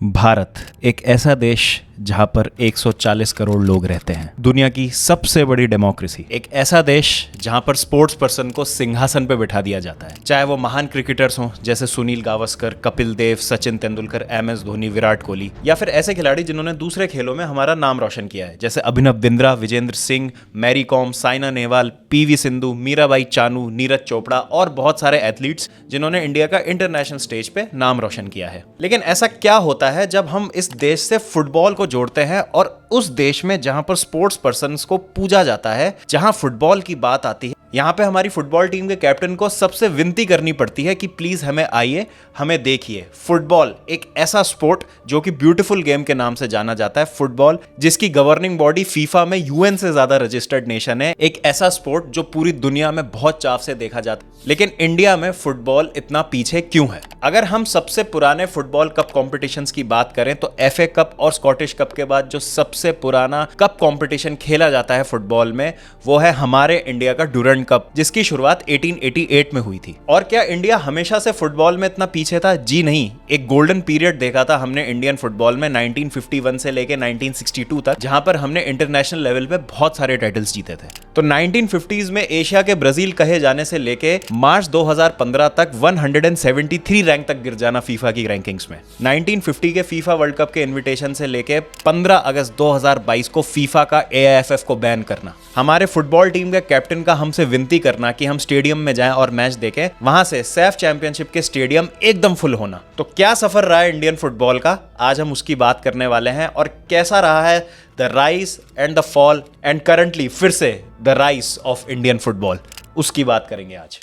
भारत एक ऐसा देश जहां पर 140 करोड़ लोग रहते हैं, दुनिया की सबसे बड़ी डेमोक्रेसी, एक ऐसा देश जहां पर स्पोर्ट्स पर्सन को सिंहासन पे बिठा दिया जाता है, चाहे वो महान क्रिकेटर्स हों जैसे सुनील गावस्कर, कपिल देव, सचिन तेंदुलकर, MS धोनी, विराट कोहली, या फिर ऐसे खिलाड़ी जिन्होंने दूसरे खेलों में हमारा नाम रोशन किया है जैसे अभिनव बिंद्रा, विजेंद्र सिंह, मैरी कॉम, साइना नेहवाल, PV सिंधु, मीराबाई चानू, नीरज चोपड़ा और बहुत सारे एथलीट्स जिन्होंने इंडिया का इंटरनेशनल स्टेज पे नाम रोशन किया है। लेकिन ऐसा क्या होता है जब हम इस देश से फुटबॉल को जोड़ते हैं और उस देश में जहां पर स्पोर्ट्स पर्सन्स को पूजा जाता है, जहां फुटबॉल की बात आती है, यहाँ पे हमारी फुटबॉल टीम के कैप्टन को सबसे विनती करनी पड़ती है कि प्लीज हमें आइए, हमें देखिए। फुटबॉल एक ऐसा स्पोर्ट जो कि ब्यूटीफुल गेम के नाम से जाना जाता है। फुटबॉल जिसकी गवर्निंग बॉडी फीफा में UN से ज्यादा रजिस्टर्ड नेशन है, एक ऐसा स्पोर्ट जो पूरी दुनिया में बहुत चाव से देखा जाता है। लेकिन इंडिया में फुटबॉल इतना पीछे क्यों है? अगर हम सबसे पुराने फुटबॉल कप कॉम्पिटिशंस की बात करें तो FA कप और स्कॉटिश कप के बाद जो सबसे पुराना कप कॉम्पिटिशन खेला जाता है फुटबॉल में, वो है हमारे इंडिया का डुरंड कप, जिसकी शुरुआत 1888 में हुई थी। और क्या इंडिया हमेशा से फुटबॉल में इतना पीछे था? जी नहीं, एक गोल्डन पीरियड देखा था हमने इंडियन फुटबॉल में 1951 से लेके 1962 तक, जहां पर हमने इंटरनेशनल लेवल पे बहुत सारे टाइटल्स जीते थे। तो 1950s में एशिया के ब्राजील कहे जाने से लेके मार्च 2015 तक 173 रैंक तक गिर जाना फीफा की रैंकिंग्स में। 1950 के फीफा वर्ल्ड कप के इन्विटेशन से लेके 15 अगस्त 2022 को फीफा का AIFF को बैन करना, हमारे फुटबॉल टीम के कैप्टन का हमसे विनती करना कि हम स्टेडियम में जाएं और मैच देखें, वहां से सैफ चैंपियनशिप के स्टेडियम एकदम फुल होना। तो क्या सफर रहा है इंडियन फुटबॉल का? आज हम उसकी बात करने वाले हैं। और कैसा रहा है the rise and the fall and currently फिर से the rise of Indian football, उसकी बात करेंगे आज।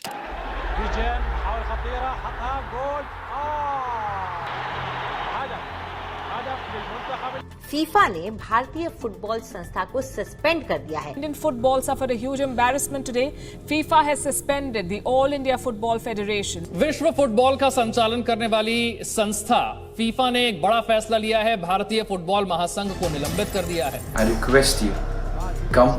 फीफा ने भारतीय फुटबॉल संस्था को सस्पेंड कर दिया है। Indian football suffered a huge embarrassment today. FIFA has suspended the All India Football Federation. विश्व फुटबॉल का संचालन करने वाली संस्था फीफा ने एक बड़ा फैसला लिया है, भारतीय फुटबॉल महासंघ को निलंबित कर दिया है। I request you, come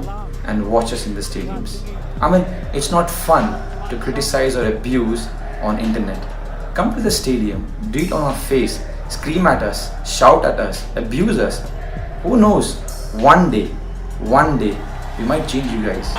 and watch us in the stadiums. I mean, it's not fun to criticize or abuse on internet. Come to the stadium, do it on our face. Scream at us, shout at us, abuse us. Who knows? One day, we might change you guys.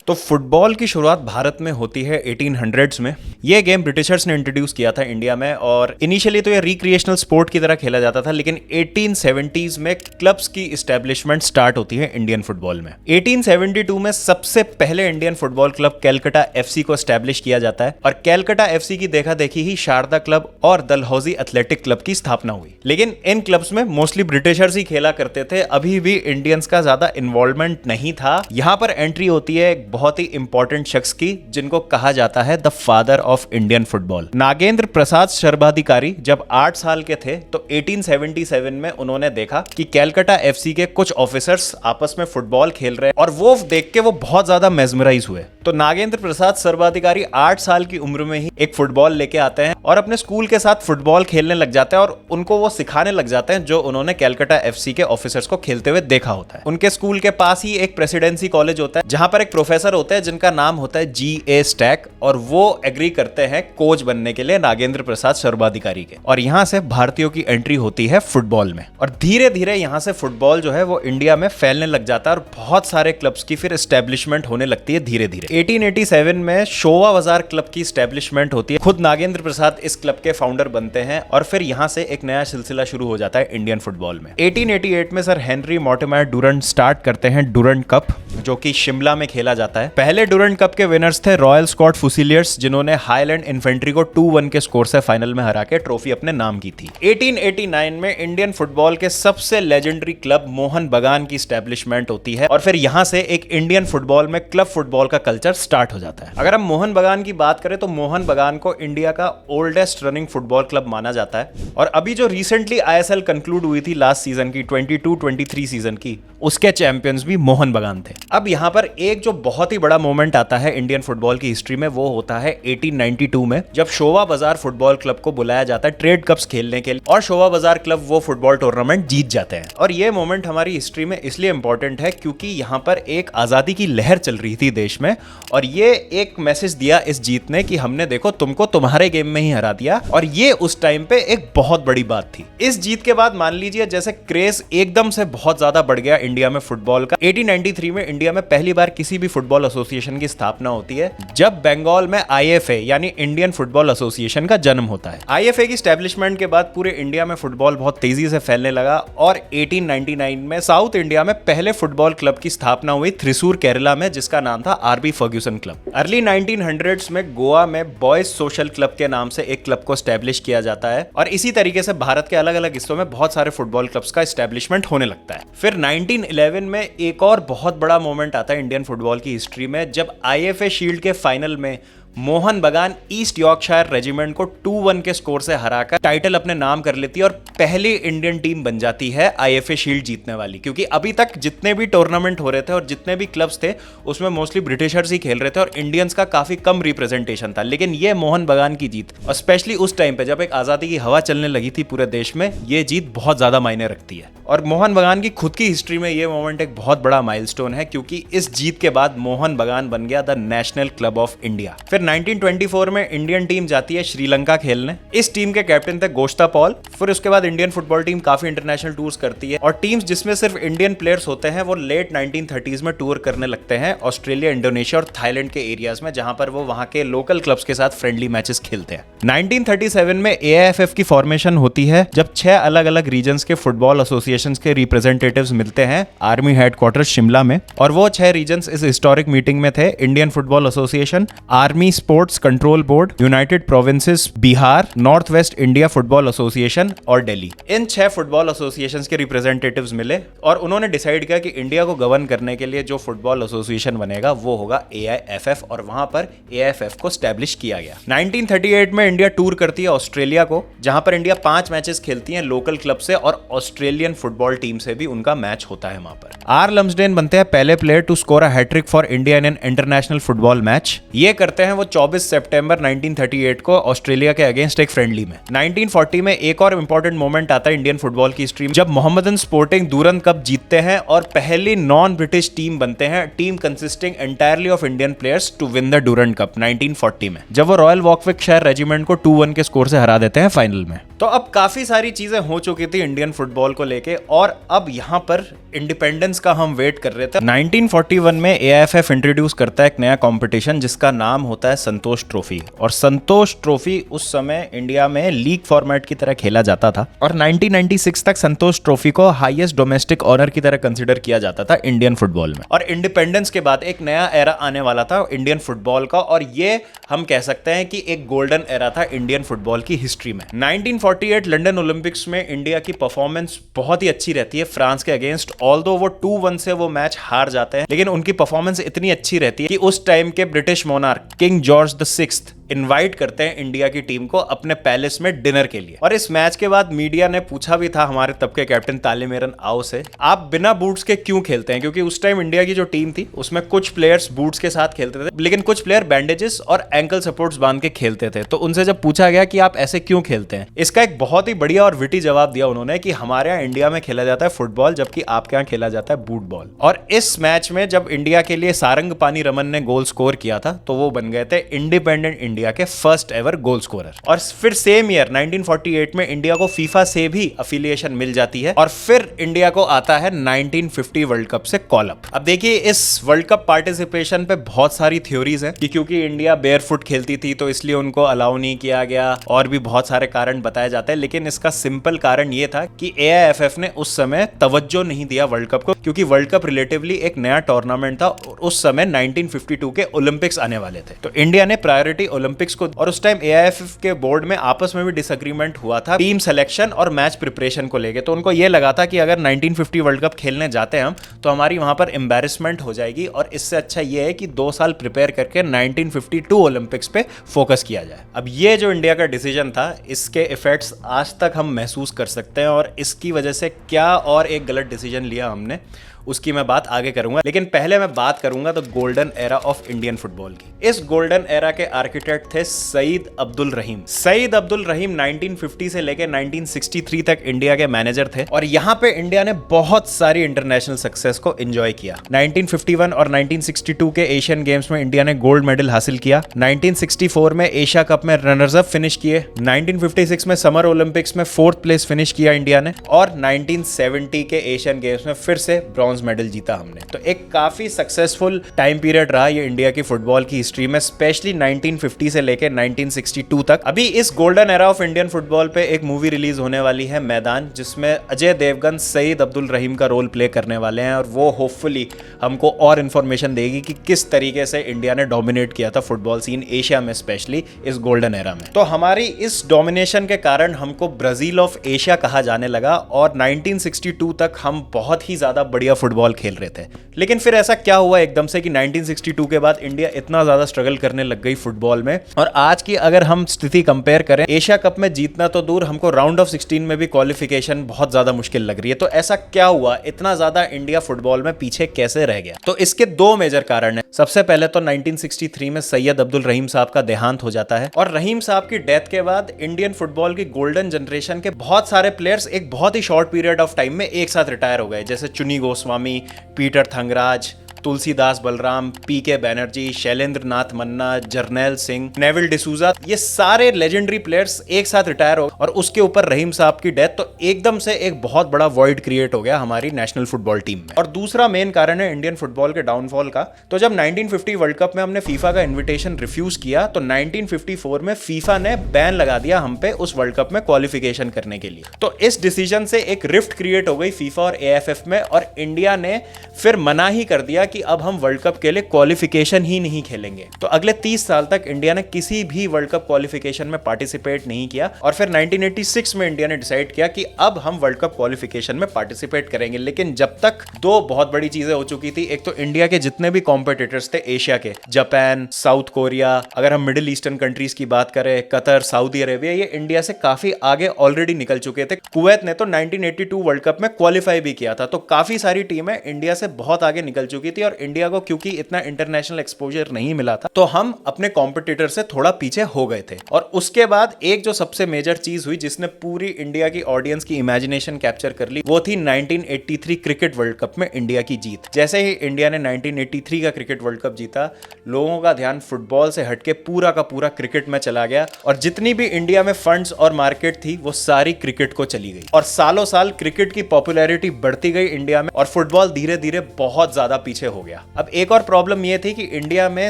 तो football की शुरुआत भारत में होती है 1800s में। ये game Britishers ने introduce किया था इंडिया में और इनिशियली तो ये रिक्रिएशनल स्पोर्ट की तरह खेला जाता था, लेकिन 1870s में क्लब्स की इस्टेब्लिशमेंट स्टार्ट होती है इंडियन फुटबॉल में। 1872 में सबसे पहले Indian football club Calcutta FC को एस्टेब्लिश किया जाता है और कैलकाटा FC की देखा देखी ही शारदा क्लब और डलहौजी एथलेटिक क्लब की स्थापना हुई। लेकिन इन क्लब्स में मोस्टली ब्रिटिशर्स ही खेला करते थे, अभी भी इंडियंस का ज्यादा इन्वॉल्वमेंट नहीं था। यहाँ पर एंट्री होती है बहुत ही इंपॉर्टेंट शख्स की, जिनको कहा जाता है the father of Indian football. Nagendra Prasad Sarbadhikari जब 8 साल के थे तो 1877 में उन्होंने देखा कि कैलकाटा FC के कुछ ऑफिसर्स आपस में फुटबॉल खेल रहे हैं और वो देख के वो बहुत ज्यादा मेस्मराइज हुए। तो नागेंद्र प्रसाद सर्वाधिकारी 8 साल की उम्र में ही एक फुटबॉल लेके आते हैं और अपने स्कूल के साथ फुटबॉल खेलने लग जाते हैं और उनको वो सिखाने लग जाते हैं जो उन्होंने कैलकाटा FC के ऑफिसर्स को खेलते हुए देखा होता है। उनके स्कूल के पास ही एक प्रेसिडेंसी कॉलेज होता है जहां पर एक प्रोफेसर होते हैं जिनका नाम होता है G.A. स्टैक, और वो एग्री करते हैं कोच बनने के लिए नागेंद्र प्रसाद सर्वाधिकारी के। और यहां से भारतीयों की एंट्री होती है फुटबॉल में और धीरे धीरे यहां से फुटबॉल जो है वो इंडिया में फैलने लग जाता है और बहुत सारे क्लब्स की फिर एस्टेब्लिशमेंट होने लगती है धीरे धीरे। 1887 में शोवा बाजार क्लब की एस्टेब्लिशमेंट होती है, खुद नागेंद्र प्रसाद इस क्लब के फाउंडर बनते हैं और फिर यहां से एक नया सिलसिला शुरू हो जाता है इंडियन फुटबॉल में। 1888 में sir Henry Mortimer Durand start करते हैं डुरंट कप, जो कि शिमला में खेला जाता है। पहले डुरंट कप के विनर्स थे रॉयल स्कॉट फुसिलियर्स, जिन्होंने हाईलैंड इन्फेंट्री को 2-1 के स्कोर से फाइनल में हरा के ट्रॉफी अपने नाम की थी। 1889 में इंडियन फुटबॉल के सबसे लेजेंडरी क्लब मोहन बगान की एस्टेब्लिशमेंट होती है और फिर यहां से एक इंडियन फुटबॉल में क्लब फुटबॉल का कल्चर स्टार्ट हो जाता है। अगर हम मोहन बगान की बात करें तो मोहन बगान को इंडिया का ओल्डेस्ट रनिंग फुटबॉल क्लब माना जाता है और अभी जो रिसेंटली ISL कंक्लूड हुई थी लास्ट सीजन की 22-23 सीजन की, उसके चैंपियंस भी मोहन बगान थे। अब यहां पर एक जो बहुत बहुत ही बड़ा मोमेंट आता है इंडियन फुटबॉल की हिस्ट्री में, वो होता है 1892 में, जब शोभा बाजार फुटबॉल क्लब को बुलाया जाता है ट्रेड कप्स खेलने के लिए और शोभा बाजार क्लब वो फुटबॉल टूर्नामेंट जीत जाते हैं। और ये मोमेंट हमारी हिस्ट्री में इसलिए इंपॉर्टेंट है क्योंकि यहाँ पर एक आजादी की लहर चल रही थी देश में और ये एक मैसेज दिया इस जीत ने कि हमने देखो तुमको तुम्हारे गेम में ही हरा दिया, और ये उस टाइम पे एक बहुत बड़ी बात थी। इस जीत के बाद मान लीजिए जैसे क्रेज एकदम से बहुत ज्यादा बढ़ गया इंडिया में फुटबॉल का। 1893 में इंडिया में पहली बार किसी भी फुटबॉल एसोसिएशन की स्थापना होती है जब बंगाल में आईएफए यानी इंडियन फुटबॉल एसोसिएशन का जन्म होता है। आईएफए की एस्टैब्लिशमेंट के बाद पूरे इंडिया में फुटबॉल बहुत तेजी से फैलने लगा और 1899 में साउथ इंडिया में पहले फुटबॉल क्लब की स्थापना हुई थ्रिसूर केरला में, जिसका नाम था RB Fergusson club. Early 1900s में गोवा में बॉयज सोशल क्लब के नाम से एक क्लब को एस्टैब्लिश किया जाता है और इसी तरीके से भारत के अलग अलग हिस्सों में बहुत सारे फुटबॉल क्लब्स का एस्टैब्लिशमेंट होने लगता है। फिर 1911 में एक और बहुत बड़ा मोमेंट आता है इंडियन फुटबॉल की हिस्ट्री में, जब आईएफए शील्ड के फाइनल में मोहन बगान ईस्ट यॉर्कशायर रेजिमेंट को 2-1 के स्कोर से हराकर टाइटल अपने नाम कर लेती है और पहली इंडियन टीम बन जाती है आईएफए शील्ड जीतने वाली। क्योंकि अभी तक जितने भी टूर्नामेंट हो रहे थे और जितने भी क्लब्स थे उसमें मोस्टली ब्रिटिशर्स ही खेल रहे थे और इंडियंस का काफी कम रिप्रेजेंटेशन था, लेकिन ये मोहन बगान की जीत और स्पेशली उस टाइम पे जब एक आजादी की हवा चलने लगी थी पूरे देश में, ये जीत बहुत ज्यादा मायने रखती है। और मोहन बगान की खुद की हिस्ट्री में ये मोमेंट एक बहुत बड़ा माइलस्टोन है क्योंकि इस जीत के बाद मोहन बगान बन गया the national club of India. फिर 1924 में इंडियन टीम जाती है श्रीलंका खेलने। इस टीम के कैप्टन थे गोश्ता पॉल। फिर उसके बाद इंडियन फुटबॉल टीम काफी इंटरनेशनल टूर्स करती है और टीम्स जिसमें सिर्फ इंडियन प्लेयर्स होते हैं वो लेट 1930s में टूर करने लगते हैं ऑस्ट्रेलिया, इंडोनेशिया और थाईलैंड के एरियाज में, जहां पर वो वहां के लोकल क्लब्स के साथ फ्रेंडली मैचेस खेलते हैं। 1937 में एआईएफएफ की फॉर्मेशन होती है जब 6 अलग अलग रीजन्स के फुटबॉल एसोसिएशंस के रिप्रेजेंटेटिव्स मिलते हैं आर्मी हेडक्वार्टर शिमला में, और वो 6 रीजन्स इस हिस्टोरिक मीटिंग में थे Indian football association, army sports control board, United provinces Bihar, north west India football association और दिल्ली। इन 6 फुटबॉल एसोसिएशंस के रिप्रेजेंटेटिव्स मिले और उन्होंने डिसाइड किया कि इंडिया को गवर्न करने के लिए जो फुटबॉल एसोसिएशन बनेगा वो होगा एआईएफएफ, और वहां पर एआईएफएफ को स्टैब्लिश किया गया। 1938 में इंडिया टूर करती है ऑस्ट्रेलिया को, जहां पर इंडिया 5 मैचेस खेलती है लोकल क्लब से और ऑस्ट्रेलियन फुटबॉल टीम से भी उनका मैच होता है वहां पर। आर लम्सडेन बनते हैं पहले player to score a hat-trick for India in an international football match. ये करते हैं वो 24 सितंबर 1938 को ऑस्ट्रेलिया के अगेंस्ट एक फ्रेंडली में। 1940 में एक और इंपॉर्टेंट मोमेंट आता है इंडियन फुटबॉल की हिस्ट्री में, जब मोहम्मदन स्पोर्टिंग दूरन कप जीतते हैं और पहली नॉन ब्रिटिश टीम बनते हैं, team consisting entirely of Indian players to win the Durand cup 1940 में, जब वो रॉयल वॉकविकशायर रेजिमेंट को 2-1 के स्कोर से हरा देते हैं फाइनल में। तो अब काफी सारी चीजें हो चुकी थी इंडियन फुटबॉल को लेके और अब यहां पर इंडिपेंडेंस का हम वेट कर रहे थे। 1941 में एआईएफएफ इंट्रोड्यूस करता है एक नया कंपटीशन जिसका नाम होता है संतोष ट्रॉफी, और संतोष ट्रॉफी उस समय इंडिया में लीग फॉर्मेट की तरह खेला जाता था और 1996 तक संतोष ट्रॉफी को हाईएस्ट डोमेस्टिक ऑनर की तरह कंसीडर किया जाता था इंडियन फुटबॉल में। और इंडिपेंडेंस के बाद एक नया एरा आने वाला था इंडियन फुटबॉल का, और ये हम कह सकते हैं कि एक गोल्डन एरा था इंडियन फुटबॉल की हिस्ट्री में। 1948 लंदन ओलंपिक्स में इंडिया की परफॉर्मेंस बहुत ही अच्छी रहती है फ्रांस के अगेंस्ट, ऑल्दो वो 2-1 से वो मैच हार जाते हैं, लेकिन उनकी परफॉर्मेंस इतनी अच्छी रहती है कि उस टाइम के British monarch king George VI invite करते हैं इंडिया की टीम को अपने पैलेस में डिनर के लिए। और इस मैच के बाद मीडिया ने पूछा भी था हमारे तब के कैप्टन तालिमेरन आओ से, आप बिना बूट्स के क्यों खेलते हैं, क्योंकि उस टाइम इंडिया की जो टीम थी उसमें कुछ प्लेयर्स बूट्स के साथ खेलते थे लेकिन कुछ प्लेयर बैंडेजेस और एंकल सपोर्ट्स बांध के खेलते थे। तो उनसे जब पूछा गया कि आप ऐसे क्यों खेलते हैं, इसका एक बहुत ही बढ़िया और विटी जवाब दिया उन्होंने कि हमारे यहाँ इंडिया में खेला जाता है फुटबॉल जबकि आपके यहाँ खेला जाता है बूट बॉल। और इस मैच में जब इंडिया के लिए सारंगपानी रमन ने गोल स्कोर किया था तो वो बन गए थे इंडिपेंडेंट इंडिया के फर्स्ट एवर गोल स्कोरर। और फिर सेम ईयर 1948 में इंडिया को फीफा से भी अफिलिएशन मिल जाती है और फिर इंडिया को आता है 1950 वर्ल्ड कप से कॉल अप। अब देखिए इस वर्ल्ड कप पार्टिसिपेशन पे बहुत सारी थ्योरीज हैं कि क्योंकि इंडिया बेयरफुट खेलती थी तो इसलिए उनको अलाउ नहीं किया गया, और भी बहुत सारे कारण बताए जाते हैं, लेकिन इसका सिंपल कारण ये था कि एआईएफएफ ने उस समय तवज्जो नहीं दिया वर्ल्ड कप को, क्योंकि वर्ल्ड कप रिलेटिवली एक नया टूर्नामेंट था और उस समय 1952 के ओलंपिक्स आने वाले थे। तो इंडिया ने प्रायोरिटी ओलंपिक्स को, और उस टाइम एआईएफएफ के बोर्ड में आपस में भी डिसएग्रीमेंट हुआ था टीम सिलेक्शन और मैच प्रिपरेशन को लेके। तो उनको ये लगा था कि अगर 1950 वर्ल्ड कप खेलने जाते हैं हम तो हमारी वहां पर एम्बैरेसमेंट हो जाएगी, और इससे अच्छा ये है कि 2 साल प्रिपेयर करके 1952 ओलंपिक्स पे फोकस किया जाए। अब ये जो इंडिया का डिसीजन था इसके इफेक्ट्स आज तक हम महसूस कर सकते हैं, और इसकी वजह से क्या और एक गलत डिसीजन लिया हमने उसकी मैं बात आगे करूंगा, लेकिन पहले मैं बात करूंगा the golden era of Indian football की। इस गोल्डन एरा के आर्किटेक्ट थे सईद अब्दुल रहीम। सईद अब्दुल रहीम 1950 से लेकर 1963 तक इंडिया के मैनेजर थे और यहाँ पे इंडिया ने बहुत सारी इंटरनेशनल सक्सेस को एंजॉय किया। 1951 और 1962 के एशियन गेम्स में इंडिया ने गोल्ड मेडल हासिल किया। 1964 में एशिया कप में रनर्स अप फिनिश किए। 1956 में समर ओलंपिक्स में 4th प्लेस फिनिश किया इंडिया ने और 1970 के एशियन गेम्स में फिर से ब्रॉन्ज मेडल जीता हमने। तो एक काफी सक्सेसफुल टाइम पीरियड रहा ये इंडिया की फुटबॉल की हिस्ट्री में, स्पेशली 1950 से लेकर 1962 तक। अभी इस golden era of Indian football पे एक मूवी रिलीज होने वाली है मैदान, जिसमें अजय देवगन सईद अब्दुल रहीम का रोल प्ले करने वाले हैं और वो होपफुली हमको और इंफॉर्मेशन देगी कि किस तरीके से इंडिया ने डोमिनेट किया था फुटबॉल सीन एशिया में, स्पेशली इस गोल्डन एरा में। तो हमारी इस डोमिनेशन के कारण हमको ब्राजील ऑफ एशिया कहा जाने लगा और 1962 तक हम बहुत ही ज्यादा बढ़िया फुटबॉल खेल रहे थे। लेकिन फिर ऐसा क्या हुआ एकदम से कि 1962 के बाद इंडिया इतना ज्यादा स्ट्रगल करने लग गई फुटबॉल में, और आज की अगर हम स्थिति कंपेयर करें, एशिया कप में जीतना तो दूर, हमको राउंड ऑफ 16 में भी क्वालिफिकेशन बहुत ज्यादा मुश्किल लग रही है। तो ऐसा क्या हुआ, इतना ज्यादा इंडिया फुटबॉल में पीछे कैसे रह गया? तो इसके दो मेजर कारण है। सबसे पहले तो 1963 में सैयद अब्दुल रहीम साहब का देहांत हो जाता है और रहीम साहब की डेथ के बाद इंडियन फुटबॉल की गोल्डन जनरेशन के बहुत सारे प्लेयर्स एक बहुत ही शॉर्ट पीरियड ऑफ टाइम में एक साथ रिटायर हो गए, जैसे चुनी गोस्वामी, पीटर थंगराज, तुलसीदास बलराम, पीके बैनर्जी, शैलेंद्र नाथ मन्ना, जर्नैल सिंह, नेविल डिसूजा, ये सारे लेजेंडरी प्लेयर्स एक साथ रिटायर हो और उसके ऊपर रहीम साहब की डेथ, तो एकदम से एक बहुत बड़ा वॉइड क्रिएट हो गया हमारी नेशनल फुटबॉल टीम में। और दूसरा मेन कारण है इंडियन फुटबॉल के डाउनफॉल का। तो जब 1950 वर्ल्ड कप में हमने फीफा का इन्विटेशन रिफ्यूज किया तो 1954 में फीफा ने बैन लगा दिया हम पे उस वर्ल्ड कप में क्वालिफिकेशन करने के लिए। तो इस डिसीजन से एक रिफ्ट क्रिएट हो गई फीफा और एएफएफ में और इंडिया ने फिर मना ही कर दिया कि अब हम वर्ल्ड कप के लिए क्वालिफिकेशन ही नहीं खेलेंगे। तो अगले 30 साल तक इंडिया ने किसी भी वर्ल्ड कप क्वालिफिकेशन में पार्टिसिपेट नहीं किया और फिर 1986 में इंडिया ने डिसाइड किया कि अब हम वर्ल्ड कप क्वालिफिकेशन में पार्टिसिपेट करेंगे। लेकिन जब तक दो बहुत बड़ी चीजें हो चुकी थी, एक तो इंडिया के जितने भी कॉम्पिटिटर्स थे एशिया के, जापान, साउथ कोरिया, अगर हम मिडिल ईस्टर्न कंट्रीज की बात करें, कतर, सऊदी अरेबिया, ये इंडिया से काफी आगे ऑलरेडी निकल चुके थे। कुवैत ने तो 1982 वर्ल्ड कप में क्वालिफाई भी किया था। तो काफी सारी टीमें इंडिया से बहुत आगे निकल चुकी थी और इंडिया को क्योंकि इतना इंटरनेशनल एक्सपोजर नहीं मिला था तो हम अपने कॉम्पिटिटर से थोड़ा पीछे हो गए थे। और उसके बाद एक जो सबसे मेजर चीज हुई जिसने पूरी इंडिया की ऑडियंस की इमेजिनेशन कैप्चर कर ली, वो थी 1983 क्रिकेट वर्ल्ड कप में इंडिया की जीत। जैसे ही इंडिया ने 1983 का क्रिकेट वर्ल्ड कप जीता, लोगों का ध्यान फुटबॉल से हटके पूरा का पूरा क्रिकेट में चला गया और जितनी भी इंडिया में फंड्स और मार्केट थी वो सारी क्रिकेट को चली गई और सालों साल क्रिकेट की पॉपुलैरिटी बढ़ती गई इंडिया में और फुटबॉल धीरे धीरे बहुत ज्यादा पीछे हो गया। अब एक और प्रॉब्लम यह थी कि इंडिया में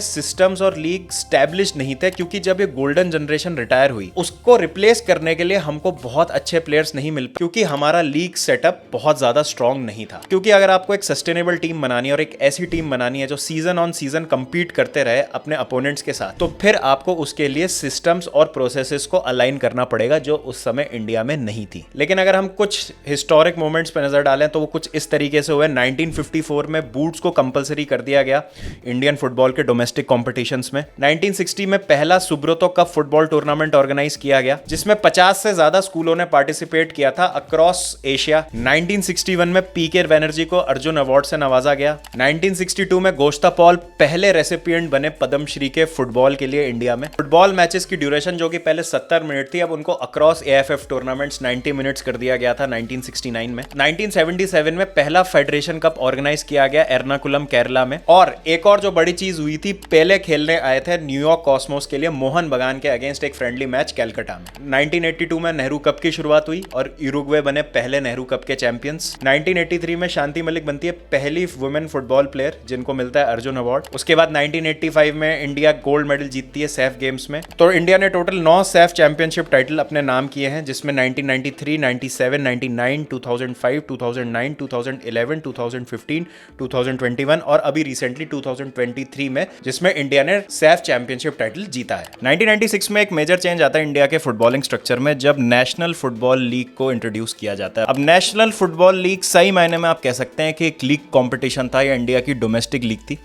सिस्टम्स और लीग स्टैब्लिश नहीं थे, क्योंकि जब ये गोल्डन जनरेशन रिटायर हुई उसको रिप्लेस करने के लिए हमको बहुत अच्छे प्लेयर्स नहीं मिल, क्योंकि हमारा लीग सेटअप बहुत ज्यादा स्ट्रॉन्ग नहीं था। क्योंकि अगर आपको एक सस्टेनेबल टीम बनानी है और एक ऐसी टीम बनानी है जो सीजन ऑन सीजन कंपीट करते रहे अपने अपोनेंट्स के साथ, तो फिर आपको उसके लिए सिस्टम्स और प्रोसेसेस को अलाइन करना पड़ेगा, जो उस समय इंडिया में नहीं थी। लेकिन अगर हम कुछ हिस्टोरिक मोमेंट्स पे नजर डालें तो वो कुछ इस तरीके से हुए। 1954 में बूट्स को कंपलसरी कर दिया गया इंडियन फुटबॉल के डोमेस्टिक कॉम्पिटिशंस में। 1960 में पहला Subroto cup football tournament organise किया गया जिसमें 50 से ज्यादा स्कूलों ने पार्टिसिपेट किया था अक्रॉस एशिया। 1961 में पीके बैनर्जी को अर्जुन अवार्ड से नवाजा गया। 1962 में गोश्ता पॉल पहले रेसिपिएंट बने पद्मश्री के फुटबॉल के लिए इंडिया में। फुटबॉल मैचेस की ड्यूरेशन जो कि पहले 70 मिनट थी, अब उनको अक्रॉस एएफएफ टूर्नामेंट्स 90 मिनट्स कर दिया गया था 1969 में। 1977 में पहला फेडरेशन कप ऑर्गेनाइज किया गया एर्नाकुलम केरला में। और एक और जो बड़ी चीज हुई थी, पहले खेलने आए थे न्यूयॉर्क कॉस्मोस के लिए मोहन बगान के अगेंस्ट एक फ्रेंडली मैच कैलकाटा में। 1982 में नेहरू कप की शुरुआत हुई और यूरुग्वे बने पहले नेहरू कप के चैंपियंस। 1983 में शांति मलिक बनती है पहली वुमेन फुटबॉल प्लेयर जिनको मिलता है अर्जुन अवार्ड। उसके बाद 1985 में इंडिया गोल्ड मेडल जीतती है सैफ गेम्स में। तो इंडिया ने टोटल 9 सैफ चैंपियनशिप टाइटल अपने नाम किए हैं, जिसमें 1993, 97, 99, 2005, 2009, 2011, 2015, 2021 और अभी रिसेंटली 2023 में, जिसमें इंडिया ने सैफ चैंपियनशिप टाइटल जीता है। 1996 में एक मेजर चेंज आता है इंडिया के फुटबॉलिंग स्ट्रक्चर में जब नेशनल फुटबॉल लीग को इंट्रोड्यूस किया जाता है। अब नेशनल फुटबॉल लीग सही मायने में आप कह सकते हैं कि एक लीग कंपटीशन था या इंडिया की डोमेस्टिक लीग थी,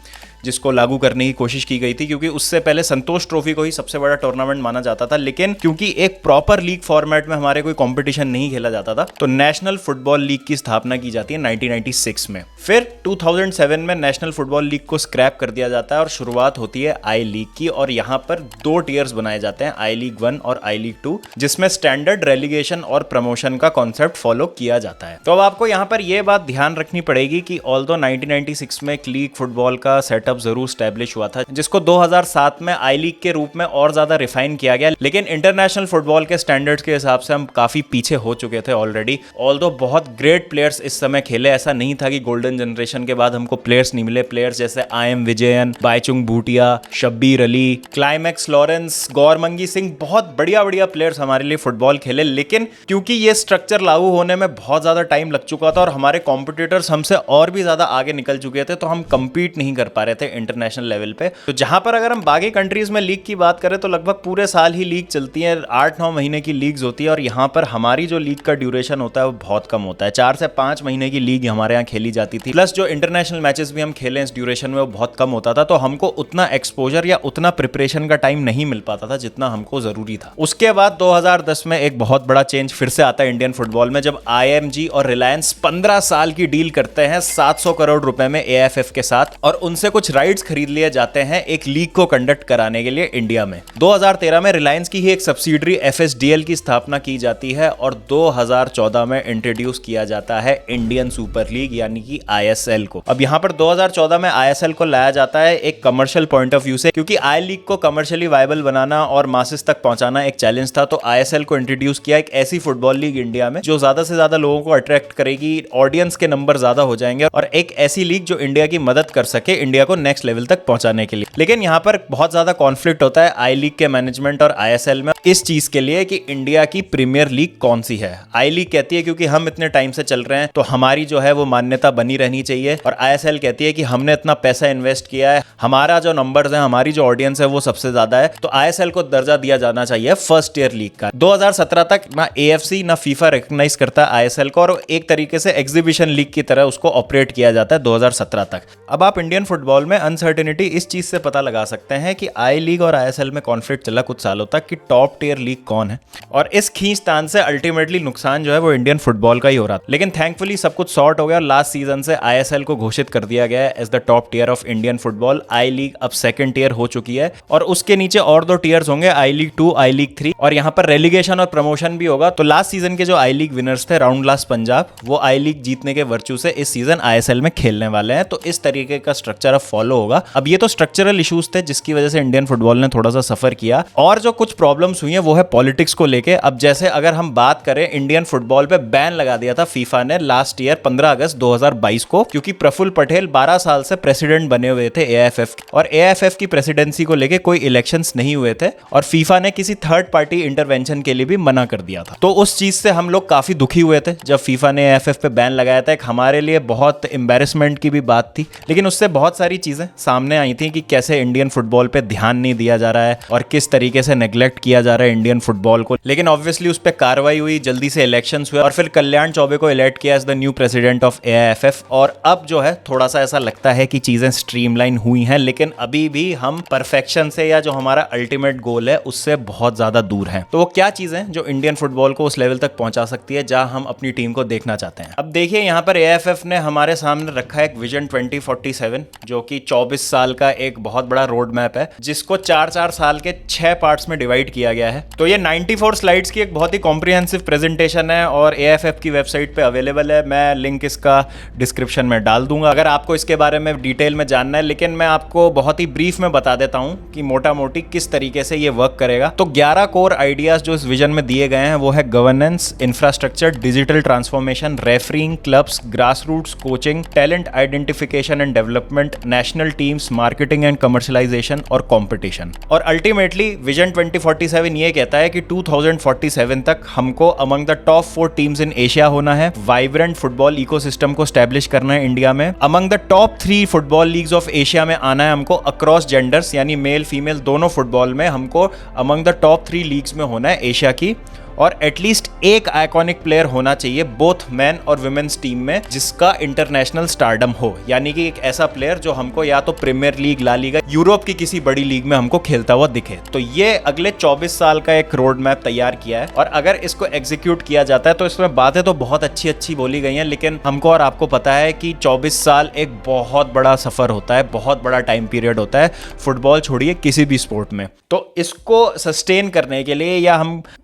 जिसको लागू करने की कोशिश की गई थी, क्योंकि उससे पहले संतोष ट्रॉफी को ही सबसे बड़ा टूर्नामेंट माना जाता था, लेकिन क्योंकि एक प्रॉपर लीग फॉर्मेट में हमारे कोई कंपटीशन नहीं खेला जाता था, तो नेशनल फुटबॉल लीग की स्थापना की जाती है 1996 में। फिर 2007 में नेशनल फुटबॉल लीग को स्क्रैप कर दिया जाता है और शुरुआत होती है आई लीग की, और यहाँ पर 2 टियर्स बनाए जाते हैं, आई लीग 1 और आई लीग 2, जिसमें स्टैंडर्ड, रेलीगेशन और प्रमोशन का कॉन्सेप्ट फॉलो किया जाता है। तो अब आपको यहाँ पर यह बात ध्यान रखनी पड़ेगी कि ऑल्दो 1996 में एक लीग फुटबॉल का सेटअप जरूर स्टैब्लिश हुआ था, जिसको 2007 में आई लीग के रूप में और ज्यादा रिफाइन किया गया, लेकिन इंटरनेशनल फुटबॉल के स्टैंडर्ड्स के हिसाब से हम काफी पीछे हो चुके थे ऑलरेडी। ऑल्दो बहुत ग्रेट प्लेयर्स इस समय खेले, ऐसा नहीं था कि गोल्डन जनरेशन के बाद हमको प्लेयर्स नहीं मिले। प्लेयर्स जैसे आई.एम. विजयन, बाईचुंग भूटिया, शब्बीर अली, क्लाइमैक्स लॉरेंस, गौरमंगी सिंह, बहुत बढ़िया बढ़िया प्लेयर्स हमारे लिए फुटबॉल खेले, लेकिन क्योंकि ये स्ट्रक्चर लागू होने में बहुत ज्यादा टाइम लग चुका था और हमारे कॉम्पिटिटर्स हमसे और भी ज्यादा आगे निकल चुके थे, तो हम कंपीट नहीं कर पा रहे थे इंटरनेशनल लेवल पे। तो जहां पर अगर हम बाकी कंट्रीज में लीग की बात करें तो लगभग पूरे साल ही लीग चलती है, 8-9 महीने की लीग्स होती है, और यहाँ पर हमारी जो लीग का ड्यूरेशन होता है वो बहुत कम होता है। 4 से 5 महीने की लीग हमारे यहाँ खेली जाती थी, प्लस जो इंटरनेशनल मैचेस भी हम खेले इस ड्यूरेशन में वो बहुत कम होता था, तो हमको उतना एक्सपोजर या उतना प्रिपरेशन का टाइम नहीं मिल पाता था जितना हमको जरूरी था। उसके बाद 2010 में एक बहुत बड़ा चेंज फिर से आता है इंडियन फुटबॉल में, जब IMG और रिलायंस 15 साल की डील करते हैं 700 करोड़ रुपए में AFF के साथ, और उनसे कुछ राइट्स खरीद लिए जाते हैं एक लीग को कंडक्ट कराने के लिए इंडिया में। 2013 में रिलायंस की ही एक सब्सिडरी FSDL की स्थापना की जाती है, और 2014 में इंट्रोड्यूस किया जाता है इंडियन सुपर लीग यानी कि ISL को। अब यहाँ पर 2014 में ISL को लाया जाता है एक कमर्शियल पॉइंट ऑफ व्यू से, क्योंकि आई लीग को कमर्शियली वायबल बनाना और मासेस तक पहुंचाना एक चैलेंज था, तो ISL को इंट्रोड्यूस किया, एक ऐसी फुटबॉल लीग इंडिया में जो ज्यादा से ज्यादा लोगों को अट्रैक्ट करेगी, ऑडियंस के नंबर ज्यादा हो जाएंगे, और एक ऐसी लीग जो इंडिया की मदद कर सके इंडिया को नेक्स्ट लेवल तक पहुंचाने के लिए। लेकिन यहाँ पर बहुत ज्यादा कॉन्फ्लिक्ट होता है आई लीग के मैनेजमेंट और ISL में इस चीज के लिए कि इंडिया की प्रीमियर लीग कौन सी है। आई लीग कहती है क्योंकि हम इतने टाइम से चल रहे हैं तो हमारी जो है वो मान्यता बनी रहनी चाहिए, और ISL कहती है कि हमने इतना पैसा इन्वेस्ट किया है, हमारा जो नंबर्स है, हमारी जो ऑडियंस है वो सबसे ज्यादा है, तो ISL को दर्जा दिया जाना चाहिए फर्स्ट ईयर लीग का। 2017 तक ना AFC ना फीफा रिकॉग्नाइज करता है ISL को, और एक तरीके से एग्जीबिशन लीग की तरह उसको ऑपरेट किया जाता है 2017 तक। अब आप इंडियन फुटबॉल में अनसर्टेनिटी इस चीज से पता लगा सकते हैं कि आई लीग और ISL में कॉन्फ्लिक्ट चला कुछ सालों तक कि टॉप टियर लीग कौन है, और इस खींचतान से अल्टीमेटली नुकसान जो है वो इंडियन फुटबॉल का ही हो रहा था। लेकिन थैंकफुली सब कुछ सॉर्ट हो गया, लास्ट सीजन से ISL को घोषित कर दिया गया है as the top tier of Indian football. I League अब सेकंड टियर हो चुकी है, और उसके नीचे और 2 टियर्स होंगे, आई लीग 2, आई लीग 3, और यहाँ पर रेलीगेशन और प्रमोशन भी होगा। तो लास्ट सीजन के जो आई लीग विनर्स थे राउंड लास्ट पंजाब, वो आई लीग जीतने के वर्चू से इस सीजन ISL में खेलने वाले हैं, तो इस तरीके का स्ट्रक्चर अब फॉलो होगा। अब ये तो स्ट्रक्चरल इश्यूज थे जिसकी वजह से इंडियन फुटबॉल ने थोड़ा सा सफर किया, और जो कुछ प्रॉब्लम्स हुई है वो है पॉलिटिक्स को लेके। अब जैसे अगर हम बात करें, इंडियन फुटबॉल पे बैन लगा दिया था फीफा ने लास्ट ईयर 15 अगस्त 2022 को, क्योंकि प्रफुल्ल पटेल 12 साल से प्रेसिडेंट बने हुए थे AFF, और AFF की प्रेसिडेंसी को लेके कोई इलेक्शंस नहीं हुए थे, और फीफा ने किसी थर्ड पार्टी इंटरवेंशन के लिए भी मना कर दिया था। तो उस चीज से हम लोग काफी दुखी हुए थे जब फीफा ने AFF पे बैन लगाया था। एक हमारे लिए बहुत एम्बैरेसमेंट की भी बात थी, लेकिन उससे बहुत सारी चीजें सामने आई थी कि कैसे इंडियन फुटबॉल पे ध्यान नहीं दिया जा रहा है और किस तरीके से नेग्लेक्ट किया जा रहा है इंडियन फुटबॉल को। लेकिन ऑब्वियसली उस पर कार्रवाई हुई, जल्दी से इलेक्शंस हुए, और फिर कल्याण चौबे को इलेक्ट किया as the new president of AIFF। और अब जो है थोड़ा सा ऐसा लगता है कि चीजें स्ट्रीमलाइन हुई हैं, लेकिन अभी भी हम परफेक्शन से या जो हमारा अल्टीमेट गोल है उससे बहुत ज्यादा दूर हैं। तो वो क्या चीजें जो इंडियन फुटबॉल को उस लेवल तक पहुंचा सकती है जहां हम अपनी टीम को देखना चाहते हैं। अब देखिए यहाँ पर AIFF ने हमारे सामने रखा है एक विजन 2047, जो कि 24 साल का एक बहुत बड़ा रोड मैप है, जिसको 4-4 साल के 6 पार्ट्स में डिवाइड किया गया है। तो ये 94 स्लाइड्स की एक बहुत ही कॉम्प्रिहेंसिव प्रेजेंटेशन है, और AIFF की वेबसाइट पे अवेलेबल है। मैं लिंक इसका डिस्क्रिप्शन में डाल दूंगा अगर आपको इसके बारे में डिटेल में जानना है, लेकिन मैं आपको बहुत ही ब्रीफ में बता देता हूं कि मोटा मोटी किस तरीके से ये वर्क करेगा। तो 11 कोर आइडियाज जो इस विजन में दिए गए हैं वो है governance, infrastructure, digital transformation, refereeing, clubs, grass roots, coaching, talent identification and development, national teams, marketing and commercialisation और कंपटीशन। और अल्टीमेटली विजन 2047 ये कहता है कि 2047 तक हमको among the top 4 teams in Asia होना है, वाइब्रेंट फुटबॉल इकोसिस्टम को स्टैब्लिश करना है इंडिया में, among the top 3 football leagues of Asia में आना है हमको, अक्रॉस जेंडर्स यानी मेल फीमेल दोनों फुटबॉल में हमको अमंग द टॉप 3 लीग्स में होना है एशिया की, और एटलीस्ट एक आइकॉनिक प्लेयर होना चाहिए बोथ मैन और वुमेन्स टीम में जिसका इंटरनेशनल स्टारडम हो, यानी कि एक ऐसा प्लेयर जो हमको या तो Premier League, La Liga, Europe की किसी बड़ी लीग में हमको खेलता हुआ दिखे। तो ये अगले 24 साल का एक रोड मैप तैयार किया है और अगर इसको एग्जीक्यूट किया जाता है तो इसमें बातें तो बहुत अच्छी अच्छी बोली गई हैं, लेकिन हमको और आपको पता है कि 24 साल एक बहुत बड़ा सफर होता है, बहुत बड़ा टाइम पीरियड होता है, फुटबॉल छोड़िए किसी भी स्पोर्ट में। तो इसको सस्टेन करने के लिए या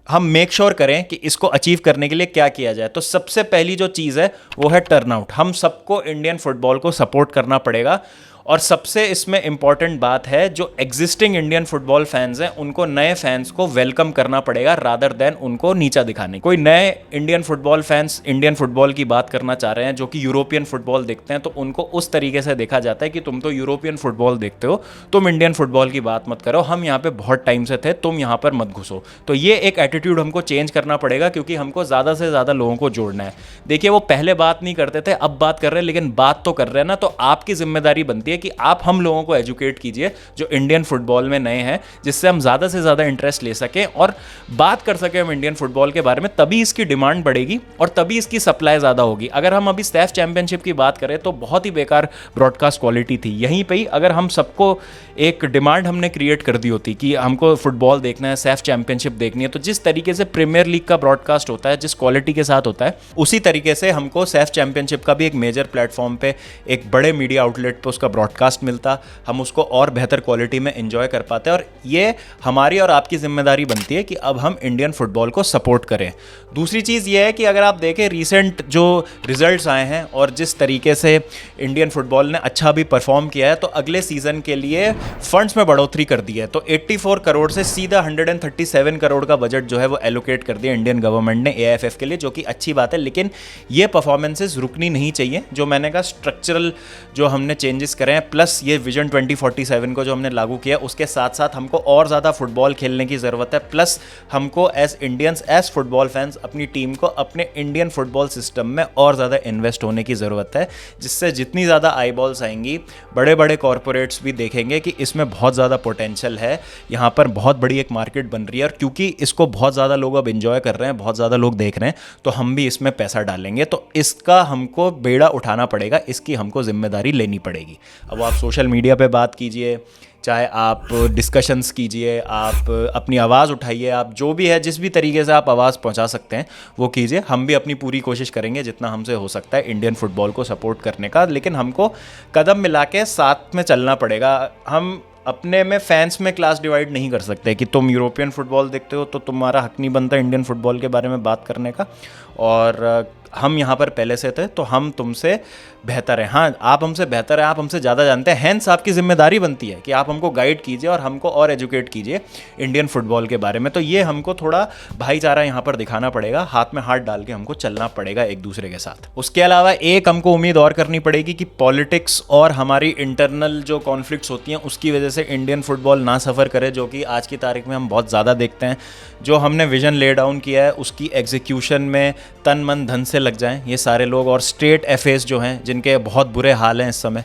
हम मेक श्योर करें कि इसको अचीव करने के लिए क्या किया जाए, तो सबसे पहली जो चीज़ है वो है टर्नआउट। हम सबको इंडियन फुटबॉल को सपोर्ट करना पड़ेगा और सबसे इसमें इंपॉर्टेंट बात है जो एग्जिस्टिंग इंडियन फुटबॉल फैंस हैं उनको नए फैंस को वेलकम करना पड़ेगा रादर देन उनको नीचा दिखाने। कोई नए Indian football fans Indian football की बात करना चाह रहे हैं जो कि यूरोपियन फुटबॉल देखते हैं, तो उनको उस तरीके से देखा जाता है कि तुम तो यूरोपियन फुटबॉल देखते हो, तुम इंडियन फुटबॉल की बात मत करो, हम यहाँ पे बहुत टाइम से थे, तुम यहाँ पर मत घुसो। तो ये एक एटीट्यूड हमको चेंज करना पड़ेगा क्योंकि हमको ज़्यादा से ज़्यादा लोगों को जोड़ना है। देखिए वो पहले बात नहीं करते थे, अब बात कर रहे हैं, लेकिन बात तो कर रहे हैं ना, तो आपकी जिम्मेदारी बनती है कि आप हम लोगों को एजुकेट कीजिए जो इंडियन फुटबॉल में नए हैं, जिससे हम ज़्यादा से ज़्यादा इंटरेस्ट ले सकें और बात कर सकें हम इंडियन फुटबॉल के बारे में। तभी इसकी डिमांड बढ़ेगी और तभी इसकी सप्लाई ज़्यादा होगी। अगर हम अभी सैफ चैंपियनशिप की बात करें तो बहुत ही बेकार ब्रॉडकास्ट क्वालिटी थी। यहीं पे ही अगर हम सबको एक डिमांड हमने क्रिएट कर दी होती कि हमको फुटबॉल देखना है, सैफ चैंपियनशिप देखनी है, तो जिस तरीके से प्रीमियर लीग का ब्रॉडकास्ट होता है, जिस क्वालिटी के साथ होता है, उसी तरीके से हमको सैफ चैंपियनशिप का भी एक मेजर प्लेटफॉर्म पे, एक बड़े मीडिया आउटलेट पे उसका ब्रॉडकास्ट मिलता, हम उसको और बेहतर क्वालिटी में एंजॉय कर पाते हैं। और ये हमारी और आपकी जिम्मेदारी बनती है कि अब हम इंडियन फुटबॉल को सपोर्ट करें। दूसरी चीज़ ये है कि अगर आप देखें रिसेंट जो रिजल्ट्स आए हैं और जिस तरीके से इंडियन फुटबॉल ने अच्छा भी परफॉर्म किया है, तो अगले सीज़न के लिए फंड्स में बढ़ोतरी कर दी है। तो 84 करोड़ से सीधा 137 करोड़ का बजट जो है वो एलोकेट कर दिया इंडियन गवर्नमेंट ने AIFF के लिए, जो कि अच्छी बात है। लेकिन ये परफॉर्मेंसेस रुकनी नहीं चाहिए। जो मैंने कहा स्ट्रक्चरल जो हमने चेंजेस करे हैं प्लस ये विजन 2047 को जो हमने लागू किया, उसके साथ साथ हमको और ज़्यादा फुटबॉल खेलने की ज़रूरत है। प्लस हमको as Indians, as football fans अपनी टीम को अपने इंडियन फुटबॉल सिस्टम में और ज़्यादा इन्वेस्ट होने की ज़रूरत है, जिससे जितनी ज़्यादा आई बॉल्स आएंगी, बड़े बड़े कॉरपोरेट्स भी देखेंगे कि इसमें बहुत ज़्यादा पोटेंशियल है, यहाँ पर बहुत बड़ी एक मार्केट बन रही है। और क्योंकि इसको बहुत ज़्यादा लोग अब एंजॉय कर रहे हैं, बहुत ज़्यादा लोग देख रहे हैं, तो हम भी इसमें पैसा डालेंगे। तो इसका हमको बेड़ा उठाना पड़ेगा, इसकी हमको जिम्मेदारी लेनी पड़ेगी। अब आप सोशल मीडिया पे बात कीजिए, चाहे आप डिस्कशंस कीजिए, आप अपनी आवाज़ उठाइए, आप जो भी है जिस भी तरीके से आप आवाज़ पहुंचा सकते हैं वो कीजिए। हम भी अपनी पूरी कोशिश करेंगे जितना हमसे हो सकता है इंडियन फुटबॉल को सपोर्ट करने का, लेकिन हमको कदम मिला के साथ में चलना पड़ेगा। हम अपने में फैंस में क्लास डिवाइड नहीं कर सकते कि तुम यूरोपियन फुटबॉल देखते हो तो तुम्हारा हक नहीं बनता इंडियन फुटबॉल के बारे में बात करने का, और हम यहाँ पर पहले से थे तो हम तुमसे बेहतर हैं। हाँ, आप हमसे बेहतर हैं, आप हमसे ज़्यादा जानते हैं, हैंस आपकी जिम्मेदारी बनती है कि आप हमको गाइड कीजिए और हमको और एजुकेट कीजिए इंडियन फुटबॉल के बारे में। तो ये हमको थोड़ा भाईचारा यहाँ पर दिखाना पड़ेगा, हाथ में हाथ डाल के हमको चलना पड़ेगा एक दूसरे के साथ। उसके अलावा एक हमको उम्मीद और करनी पड़ेगी कि पॉलिटिक्स और हमारी इंटरनल जो कॉन्फ्लिक्ट्स होती हैं उसकी वजह से इंडियन फुटबॉल ना सफ़र करे, जो कि आज की तारीख में हम बहुत ज़्यादा देखते हैं। जो हमने विजन ले डाउन किया है उसकी एग्जीक्यूशन में तन मन धन से लग जाएं ये सारे लोग, और स्टेट एफेस जो हैं जिनके बहुत बुरे हाल हैं इस समय,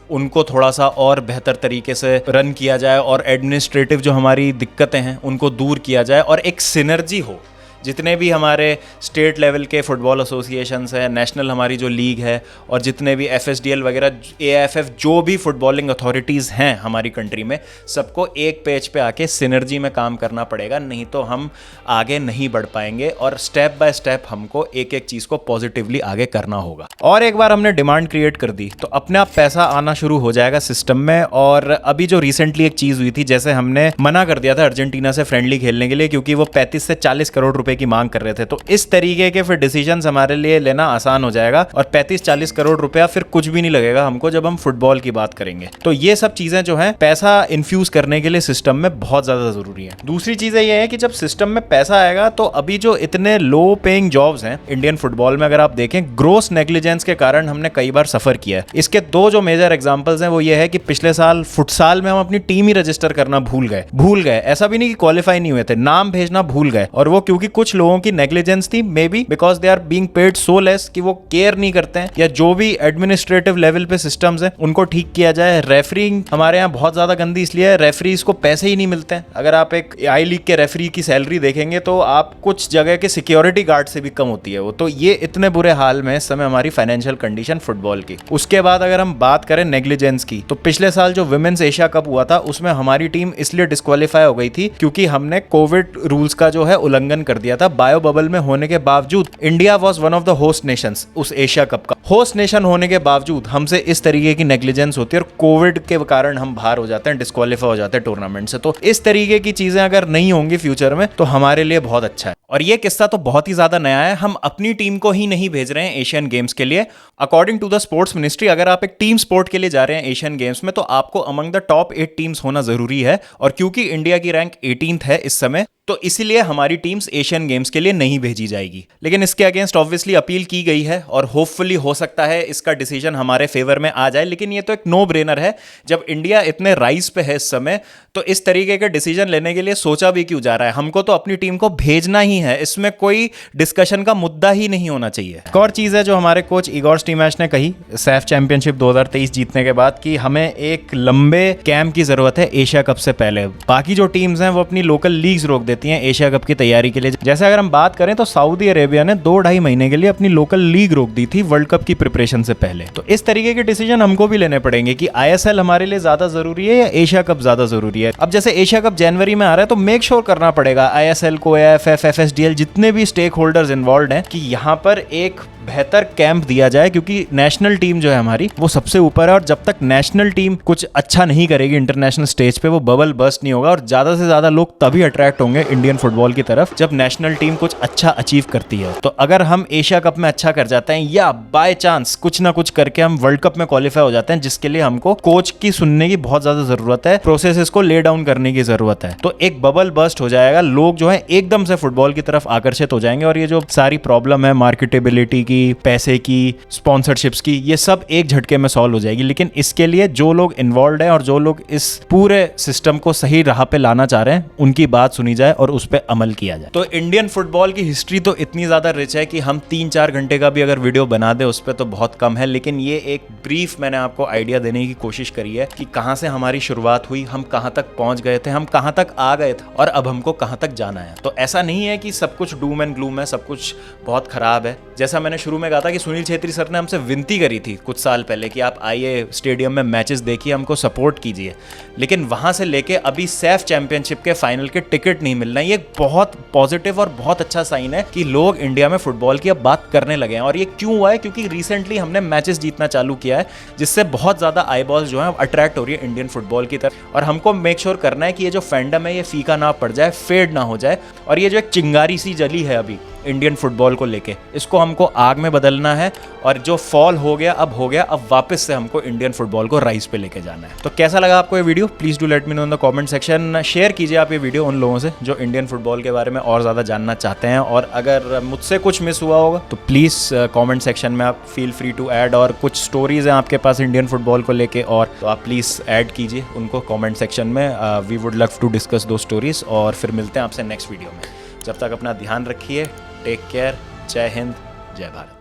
उनको थोड़ा सा और बेहतर तरीके से रन किया जाए और एडमिनिस्ट्रेटिव जो हमारी दिक्कतें हैं उनको दूर किया जाए और एक सिनर्जी हो। जितने भी हमारे स्टेट लेवल के फुटबॉल एसोसिएशंस हैं, नेशनल हमारी जो लीग है, और जितने भी FSDL वगैरह, AIFF, जो भी फुटबॉलिंग अथॉरिटीज़ हैं हमारी कंट्री में, सबको एक पेज पे आके सिनर्जी में काम करना पड़ेगा, नहीं तो हम आगे नहीं बढ़ पाएंगे। और स्टेप बाय स्टेप हमको एक एक चीज़ को पॉजिटिवली आगे करना होगा। और एक बार हमने डिमांड क्रिएट कर दी तो अपने आप पैसा आना शुरू हो जाएगा सिस्टम में। और अभी जो रिसेंटली एक चीज़ हुई थी, जैसे हमने मना कर दिया था अर्जेंटीना से फ्रेंडली खेलने के लिए क्योंकि वो 35 से 40 करोड़ रुपए की मांग कर रहे थे, तो इस तरीके के फिर डिसीजंस हमारे लिए लेना आसान हो जाएगा और 35-40 करोड़ रुपया फिर कुछ भी नहीं लगेगा हमको जब हम फुटबॉल की बात करेंगे। तो ये सब चीजें जो हैं पैसा इन्फ्यूज करने के लिए सिस्टम में बहुत ज्यादा जरूरी है। दूसरी चीज ये है कि जब सिस्टम में पैसा आएगा तो अभी जो इतने लो पेइंग जॉब्स हैं इंडियन फुटबॉल में, अगर आप देखें, ग्रोस नेग्लिजेंस के कारण हमने कई बार सफर किया है। इसके दो जो मेजर एग्जांपल्स हैं वो ये है कि पिछले साल फुटसाल में हम अपनी टीम ही रजिस्टर करना भूल गए। ऐसा भी नहीं कि क्वालिफाई नहीं हुए थे, नाम भेजना भूल गए, और वो क्योंकि कुछ लोगों की नेग्लिजेंस थी, maybe because they are being paid so less कि वो केयर नहीं करते हैं, या जो भी एडमिनिस्ट्रेटिव लेवल पे सिस्टम्स हैं उनको ठीक किया जाए। रेफरिंग हमारे यहाँ बहुत ज्यादा गंदी इसलिए है, रेफरीज को पैसे ही नहीं मिलते हैं। अगर आप एक आई लीग के रेफरी की सैलरी देखेंगे तो आप कुछ जगह के सिक्योरिटी गार्ड से भी कम होती है वो। तो ये इतने बुरे हाल में इस समय हमारी फाइनेंशियल कंडीशन फुटबॉल की। उसके बाद अगर हम बात करें नेग्लिजेंस की, तो पिछले साल जो विमेंस एशिया कप हुआ था उसमें हमारी टीम इसलिए डिस्क्वालीफाई हो गई थी क्योंकि हमने कोविड रूल्स का जो है उल्लंघन कर दिया था। बायो बबल में होने के बावजूद India was one of the host Nations, उस एशिया कप का होस्ट नेशन होने के बावजूद हमसे इस तरीके की नेग्लिजेंस होती है और कोविड के कारण हम बाहर हो जाते हैं, डिस्क्वालीफाई हो जाते हैं टूर्नामेंट से। तो इस तरीके की चीजें अगर नहीं होंगी फ्यूचर में तो हमारे लिए बहुत अच्छा है। और ये किस्सा तो बहुत ही ज्यादा नया है, हम अपनी टीम को ही नहीं भेज रहे हैं एशियन गेम्स के लिए। According to the sports ministry, अगर आप एक टीम स्पोर्ट के लिए जा रहे हैं एशियन गेम्स में तो आपको अमंग द टॉप 8 टीम्स होना जरूरी है। और क्योंकि इंडिया की रैंक 18th है इस समय, तो इसीलिए हमारी टीम्स एशियन गेम्स के लिए नहीं भेजी जाएगी। लेकिन इसके अगेंस्ट ऑब्वियसली अपील की गई है और होपफुली हो सकता है इसका डिसीजन हमारे फेवर में आ जाए। लेकिन ये तो एक नो ब्रेनर है, जब इंडिया इतने राइज पे है इस समय तो इस तरीके के डिसीजन लेने के लिए सोचा भी क्यों जा रहा है। हमको तो अपनी टीम को भेजना ही है, इसमें कोई डिस्कशन का मुद्दा ही नहीं होना चाहिए। एक और चीज है जो हमारे कोच इगोर स्टीमैच ने कही सैफ चैंपियनशिप 2023 जीतने के बाद कि हमें एक लंबे कैंप की जरूरत है एशिया कप से पहले। बाकी जो टीम्स हैं वो अपनी लोकल लीग्स रोक देती हैं एशिया कप की तैयारी के लिए। जैसे अगर हम बात करें तो सऊदी अरेबिया ने 2-2.5 महीने के लिए अपनी लोकल लीग रोक दी थी वर्ल्ड कप की प्रिपरेशन से पहले। तो इस तरीके के डिसीजन हमको भी लेने पड़ेंगे कि आईएसएल हमारे लिए ज्यादा जरूरी है या एशिया कप ज्यादा जरूरी है। अब जैसे एशिया कप जनवरी में आ रहा है तो मेक श्योर करना पड़ेगा आईएसएल को, एएफएफ, एफएसडीएल, जितने भी स्टेक होल्डर्स इन्वॉल्व हैं कि यहाँ पर एक बेहतर कैंप दिया जाए, क्योंकि नेशनल टीम जो है हमारी वो सबसे ऊपर है। और जब तक नेशनल टीम कुछ अच्छा नहीं करेगी इंटरनेशनल स्टेज पे, वो बबल बर्स्ट नहीं होगा और ज्यादा से ज्यादा लोग तभी अट्रैक्ट होंगे इंडियन फुटबॉल की तरफ जब नेशनल टीम कुछ अच्छा अचीव करती है। तो अगर हम एशिया कप में अच्छा कर जाते हैं या बाय चांस कुछ ना कुछ करके हम वर्ल्ड कप में क्वालिफाई हो जाते हैं, जिसके लिए हमको कोच की सुनने की बहुत ज्यादा जरूरत है, प्रोसेसेस को ले डाउन करने की जरूरत है, तो एक बबल बर्स्ट हो जाएगा, लोग जो है एकदम से फुटबॉल की तरफ आकर्षित हो जाएंगे और ये जो सारी प्रॉब्लम है मार्केटेबिलिटी की, पैसे की, स्पॉन्सरशिप्स की, ये सब एक झटके में सॉल्व हो जाएगी। लेकिन इसके लिए जो लोग इन्वॉल्व हैं और जो लोग इस पूरे सिस्टम को सही राह पे लाना चाह रहे हैं उनकी बात सुनी जाए और उस पर अमल किया जाए। तो इंडियन फुटबॉल की हिस्ट्री तो इतनी ज्यादा रिच है कि हम 3-4 घंटे का भी अगर वीडियो बना दे उस पर तो बहुत कम है। लेकिन ये एक ब्रीफ मैंने आपको आइडिया देने की कोशिश करी है कि कहां से हमारी शुरुआत हुई, हम कहां तक पहुंच गए थे, हम कहां तक आ गए थे और अब हमको कहां तक जाना है। तो ऐसा नहीं है कि सब कुछ डूम एंड ग्लूम है, सब कुछ बहुत खराब है। जैसा मैंने शुरू में कहा था कि सुनील छेत्री सर ने हमसे विनती करी थी कुछ साल पहले कि आप आइए स्टेडियम में मैचेस देखिए, हमको सपोर्ट कीजिए। लेकिन वहां से लेके अभी सैफ चैंपियनशिप के फाइनल के टिकट नहीं मिलना, ये बहुत पॉजिटिव और बहुत अच्छा साइन है कि लोग इंडिया में फुटबॉल की अब बात करने लगे हैं। और ये क्यों हुआ है? क्योंकि रिसेंटली हमने मैचेस जीतना चालू किया है, जिससे बहुत ज्यादा आई बॉल्स जो है अट्रैक्ट हो रही है इंडियन फुटबॉल की तरफ। और हमको मेक श्योर करना है कि ये जो फैंडम है ये फीका ना पड़ जाए, फेड ना हो जाए। और ये जो एक चिंगारी सी जली है अभी इंडियन फुटबॉल को लेके, इसको हमको आग में बदलना है। और जो फॉल हो गया, अब वापस से हमको इंडियन फुटबॉल को राइज पे लेके जाना है। तो कैसा लगा आपको ये video? Please do let me know in the comment section. Share कीजिए आप ये वीडियो उन लोगों से जो इंडियन फुटबॉल के बारे में और ज़्यादा जानना चाहते हैं। और अगर मुझसे कुछ मिस हुआ होगा तो प्लीज़ कमेंट सेक्शन में आप फील फ्री टू ऐड। और कुछ स्टोरीज हैं आपके पास इंडियन फुटबॉल को लेके और तो आप प्लीज़ ऐड कीजिए उनको कमेंट सेक्शन में। We would love to discuss दो स्टोरीज। और फिर मिलते हैं आपसे नेक्स्ट वीडियो में। जब तक अपना ध्यान रखिए, टेक केयर, जय हिंद, जय भारत।